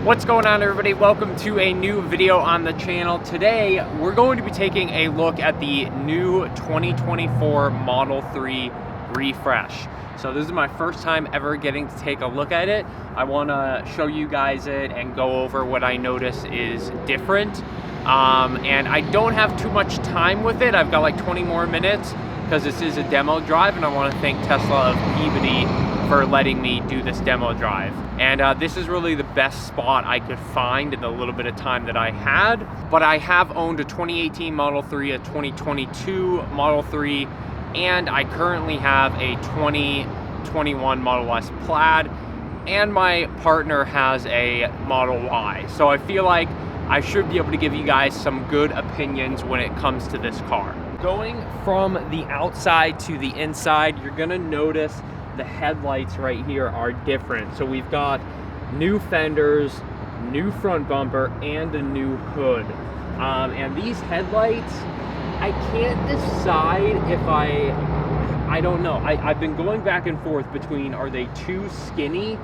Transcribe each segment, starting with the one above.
What's going on, everybody? Welcome to a new video on the channel. Today we're going to be taking a look at the new 2024 Model 3 refresh. So this is my first time ever getting to take a look at it. I want to show you guys it and go over what I notice is different. And I don't have too much time with it. I've got like 20 more minutes because this is a demo drive, and I want to thank Tesla of Peabody for letting me do this demo drive. And this is really the best spot I could find in the little bit of time that I had. But I have owned a 2018 Model 3, a 2022 Model 3, and I currently have a 2021 Model S Plaid, and my partner has a Model Y. So I feel like I should be able to give you guys some good opinions when it comes to this car. Going from the outside to the inside, you're gonna notice the headlights right here are different. So we've got new fenders, new front bumper, and a new hood. And these headlights, I can't decide if I don't know. I've been going back and forth between, are they too skinny?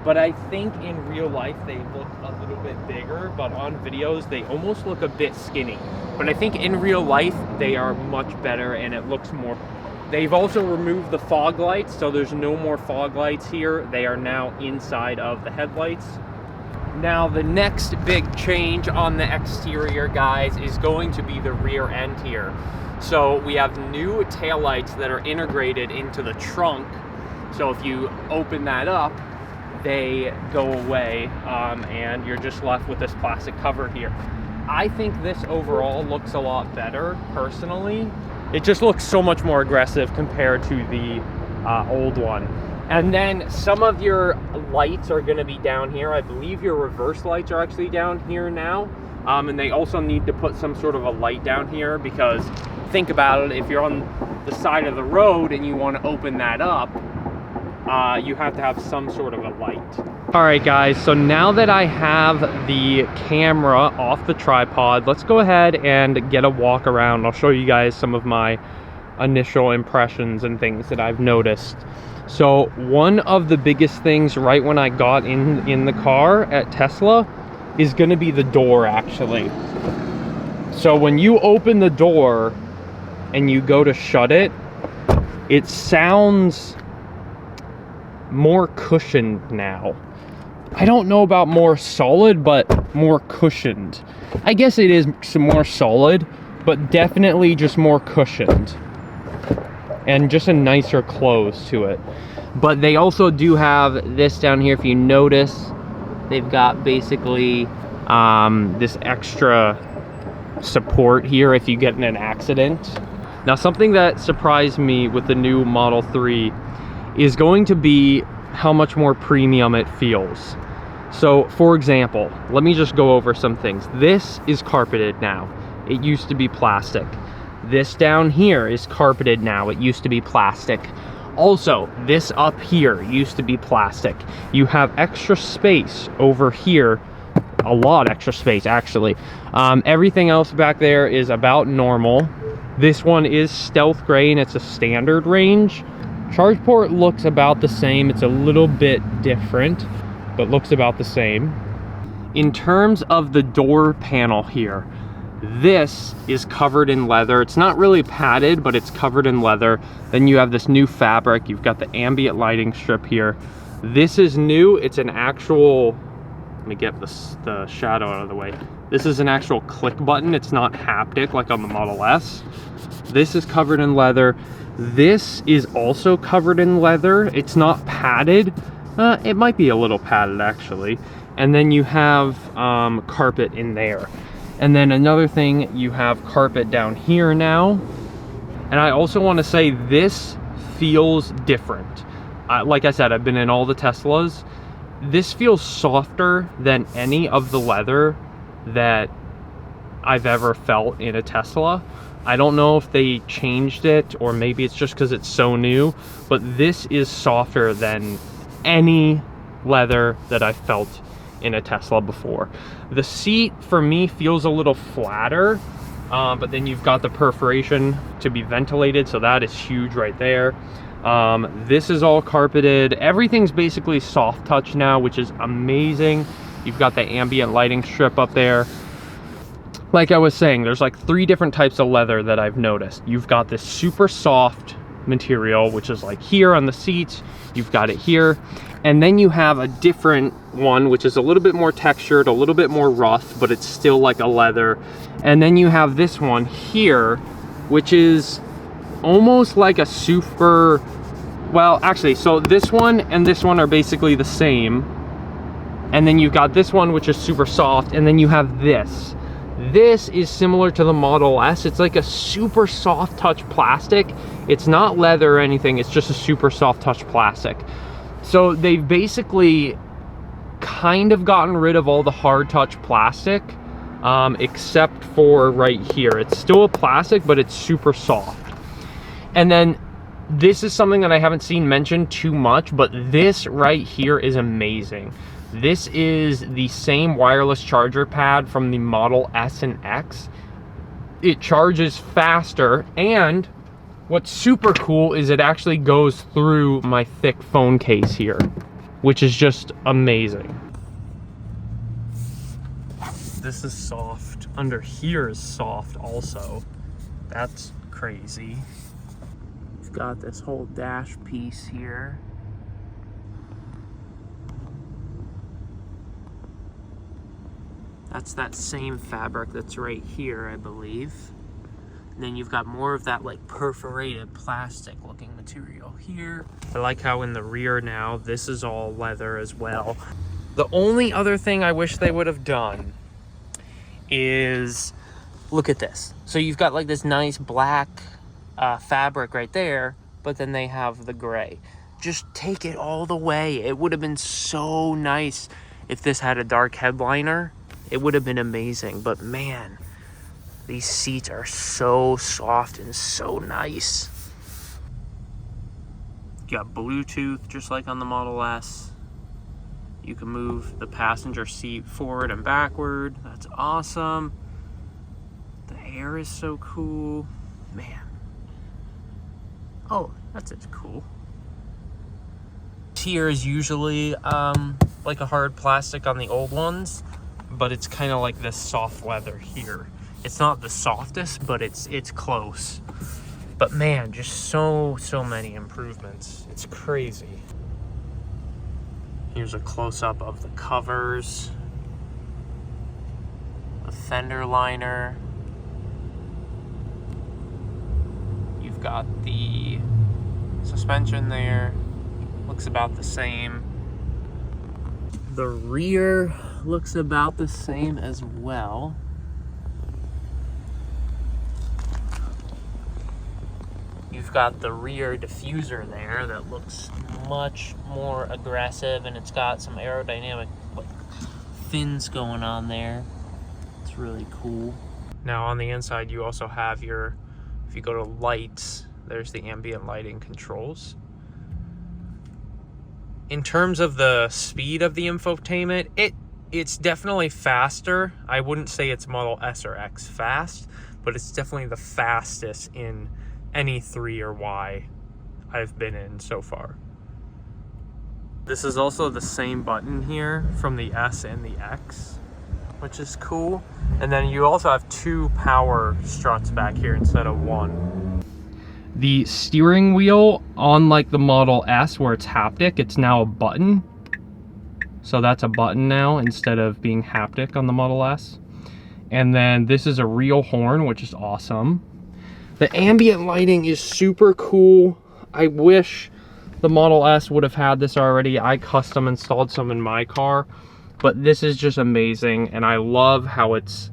But I think in real life they look a little bit bigger, but on videos they almost look a bit skinny. But I think in real life they are much better and it looks more. They've also removed the fog lights, so there's no more fog lights here. They are now inside of the headlights. Now the next big change on the exterior, guys, is going to be the rear end here. So we have new taillights that are integrated into the trunk. So if you open that up, they go away, and you're just left with this plastic cover here. I think this overall looks a lot better, personally. It just looks so much more aggressive compared to the old one. And then some of your lights are gonna be down here. I believe your reverse lights are actually down here now. And they also need to put some sort of a light down here, because think about it, if you're on the side of the road and you wanna open that up, you have to have some sort of a light. All right, guys, so now that I have the camera off the tripod, let's go ahead and get a walk around. I'll show you guys some of my initial impressions and things that I've noticed. So one of the biggest things right when I got in the car at Tesla is gonna be the door, actually. So when you open the door and you go to shut it, it sounds more cushioned now. I don't know about more solid, but more cushioned. I guess it is some more solid, but definitely just more cushioned. And just a nicer close to it. But they also do have this down here. If you notice, they've got basically this extra support here if you get in an accident. Now, something that surprised me with the new Model 3 is going to be how much more premium it feels. So for example, let me just go over some things. This is carpeted now. It used to be plastic. This down here is carpeted now. It used to be plastic. Also, this up here used to be plastic. You have extra space over here, a lot extra space actually. Everything else back there is about normal. This one is stealth gray and it's a standard range. Charge port looks about the same. It's a little bit different, but looks about the same. In terms of the door panel here, this is covered in leather. It's not really padded, but it's covered in leather. Then you have this new fabric. You've got the ambient lighting strip here. This is new. It's an actual, let me get the shadow out of the way. This is an actual click button. It's not haptic like on the Model S. This is covered in leather. This is also covered in leather. It's not padded. It might be a little padded actually. And then you have carpet in there. And then another thing, you have carpet down here now. And I also want to say this feels different. Like I said, I've been in all the Teslas. This feels softer than any of the leather that I've ever felt in a Tesla. I don't know if they changed it or maybe it's just because it's so new, but this is softer than any leather that I felt in a Tesla before. The seat for me feels a little flatter, but then you've got the perforation to be ventilated, so that is huge right there. This is all carpeted. Everything's basically soft touch now, which is amazing. You've got the ambient lighting strip up there. Like I was saying, there's like 3 different types of leather that I've noticed. You've got this super soft material, which is like here on the seats. You've got it here. And then you have a different one, which is a little bit more textured, a little bit more rough, but it's still like a leather. And then you have this one here, which is almost like a super, well, actually, so this one and this one are basically the same. And then you've got this one, which is super soft. And then you have this. This is similar to the Model S. It's like a super soft touch plastic. It's not leather or anything. It's just a super soft touch plastic. So they've basically kind of gotten rid of all the hard touch plastic, except for right here. It's still a plastic, but it's super soft. And then this is something that I haven't seen mentioned too much, but this right here is amazing. This is the same wireless charger pad from the Model S and X. It charges faster, and what's super cool is it actually goes through my thick phone case here, which is just amazing. This is soft. Under here is soft also. That's crazy. We've got this whole dash piece here. That's that same fabric that's right here, I believe. And then you've got more of that like perforated plastic looking material here. I like how in the rear now, this is all leather as well. The only other thing I wish they would have done is, look at this. So you've got like this nice black fabric right there, but then they have the gray. Just take it all the way. It would have been so nice if this had a dark headliner. It would have been amazing, but man, these seats are so soft and so nice. You got Bluetooth, just like on the Model S. You can move the passenger seat forward and backward. That's awesome. The air is so cool. Man. Oh, that's cool. Here is usually like a hard plastic on the old ones, but it's kind of like this soft leather here. It's not the softest, but it's close. But man, just so many improvements. It's crazy. Here's a close-up of the covers, the fender liner. You've got the suspension there. Looks about the same. The rear looks about the same as well. You've got the rear diffuser there that looks much more aggressive, and it's got some aerodynamic like fins going on there. It's really cool. Now on the inside you also have your, if you go to lights, there's the ambient lighting controls. In terms of the speed of the infotainment, it's definitely faster. I wouldn't say it's Model S or X fast, but it's definitely the fastest in any 3 or Y I've been in so far. This is also the same button here from the S and the X, which is cool. And then you also have 2 power struts back here instead of 1. The steering wheel on like the Model S where it's haptic, it's now a button. So that's a button now instead of being haptic on the Model S. And then this is a real horn, which is awesome. The ambient lighting is super cool. I wish the Model S would have had this already. I custom installed some in my car, but this is just amazing. And I love how it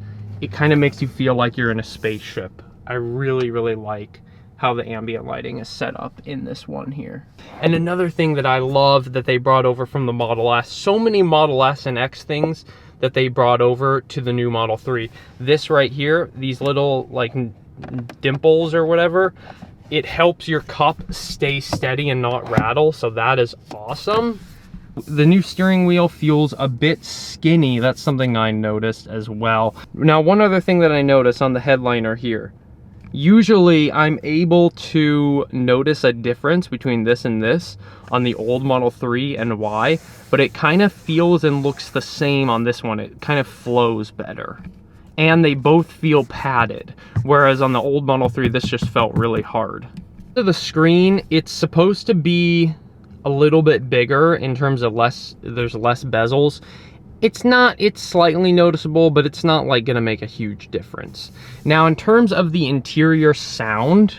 kind of makes you feel like you're in a spaceship. I really like how the ambient lighting is set up in this one here. And another thing that I love that they brought over from the Model S, so many Model S and X things that they brought over to the new Model 3. This right here, these little like dimples or whatever, it helps your cup stay steady and not rattle, so that is awesome. The new steering wheel feels a bit skinny. That's something I noticed as well. Now, one other thing that I noticed on the headliner here, Usually I'm able to notice a difference between this and this on the old Model 3 and Y, but it kind of feels and looks the same on this one. It kind of flows better. And they both feel padded, whereas on the old Model 3, this just felt really hard. To the screen, it's supposed to be a little bit bigger in terms of there's less bezels. It's not, it's slightly noticeable, but it's not like gonna make a huge difference. Now, in terms of the interior sound,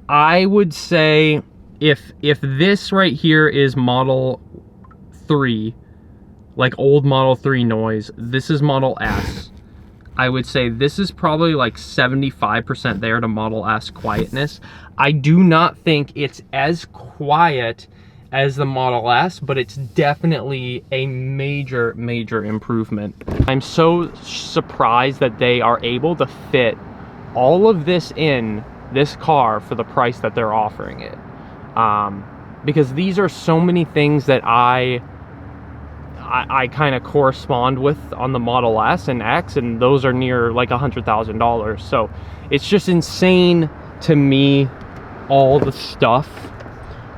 I would say if this right here is Model 3, like old Model 3 noise, this is Model S. I would say this is probably like 75% there to Model S quietness. I do not think it's as quiet as the Model S, but it's definitely a major, major improvement. I'm so surprised that they are able to fit all of this in this car for the price that they're offering it. Because these are so many things that I kind of correspond with on the Model S and X, and those are near like $100,000. So it's just insane to me, all the stuff,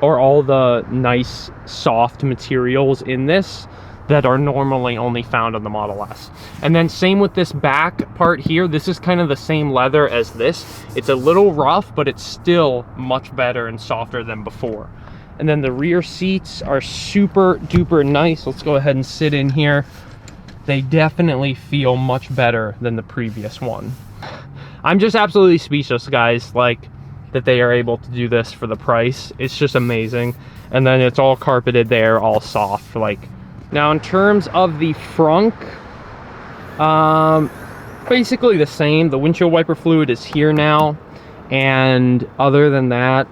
or all the nice soft materials in this that are normally only found on the Model S. And then same with this back part here. This is kind of the same leather as this. It's a little rough, but it's still much better and softer than before. And then the rear seats are super duper nice. Let's go ahead and sit in here. They definitely feel much better than the previous one. I'm just absolutely speechless, guys, like that they are able to do this for the price. It's just amazing. And then it's all carpeted there, all soft. Like, now in terms of the frunk, basically the same. The windshield wiper fluid is here now, and other than that,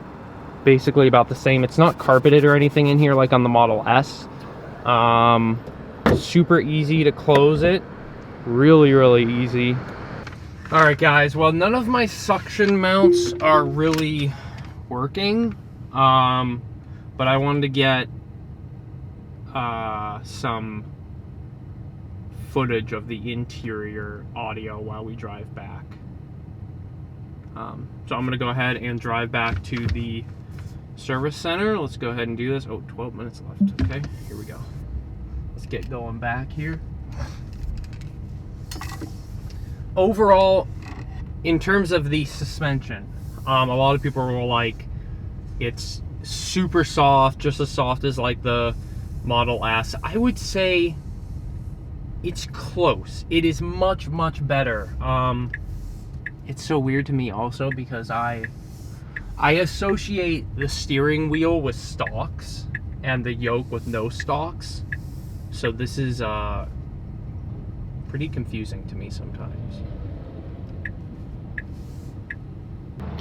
basically about the same. It's not carpeted or anything in here like on the Model S. Super easy to close it, really easy. All right, guys, well, none of my suction mounts are really working, but I wanted to get some footage of the interior audio while we drive back. So I'm gonna go ahead and drive back to the service center. Let's go ahead and do this. Oh, 12 minutes left. Okay, here we go. Let's get going back here. Overall, in terms of the suspension, a lot of people were like, it's super soft, just as soft as like the Model S. I would say it's close. It is much better. It's so weird to me also because I associate the steering wheel with stalks and the yoke with no stalks. So this is pretty confusing to me sometimes.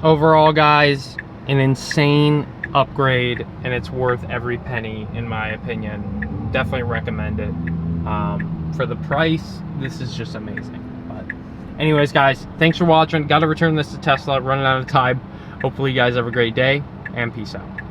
Overall, guys, an insane upgrade, and it's worth every penny in my opinion. Definitely recommend it. For the price, this is just amazing. But anyways, guys, thanks for watching. Got to return this to Tesla, running out of time. Hopefully you guys have a great day, and peace out.